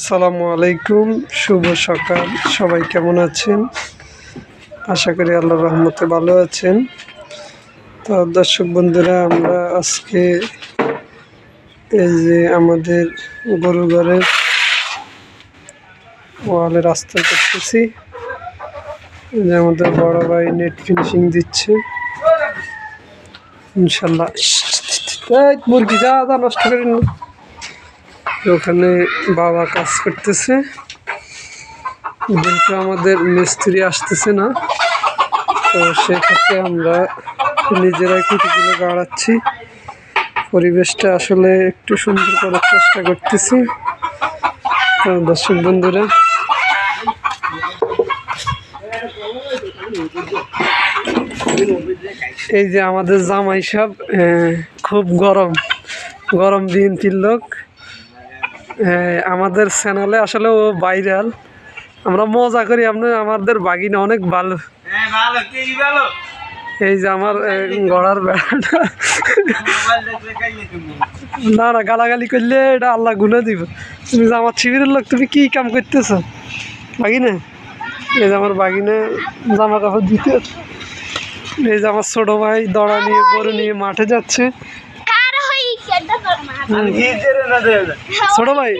আসসালামু আলাইকুম, শুভ সকাল। সবাই কেমন আছেন? আশা করি আল্লাহর রহমতে ভালো আছেন। তো দর্শক বন্ধুরা, আমরা আজকে এই যে আমাদের গরু ঘরের ওয়ালে রাস্তা করতেছি। যে আমাদের বড় ভাই নেট ফিনিশিং দিচ্ছে ইনশাল্লাহ। মুরগি যা যা নষ্ট করেন না। ওখানে বাবা কাজ করতেছে, যেহেতু আমাদের মিস্ত্রি আসতেছে না, তো সেক্ষেত্রে আমরা নিজেরাই কুটিগুলো গাড়াচ্ছি। পরিবেশটা আসলে একটু সুন্দর করার চেষ্টা করতেছি। তো দর্শক বন্ধুরা, এই যে আমাদের জামাই সাহেব খুব গরম বিএনপির লোক। আমাদের চ্যানেলে আসলে ও ভাইরাল। আমরা মজা করি, আমাদের বাগিনা অনেক ভালো। এই যে আমার গড়ার বেড়াটা, না না গালাগালি করলে এটা আল্লাহ গুনে দিব। তুমি যে আমার শিবিরের লোক, তুমি কি কাম করতেছ বাগিনা? এই যে আমার বাগিনা জামা কাপড় দিতে। এই যে আমার ছোট ভাই দড়া নিয়ে গরু নিয়ে মাঠে যাচ্ছে। ছোট ভাই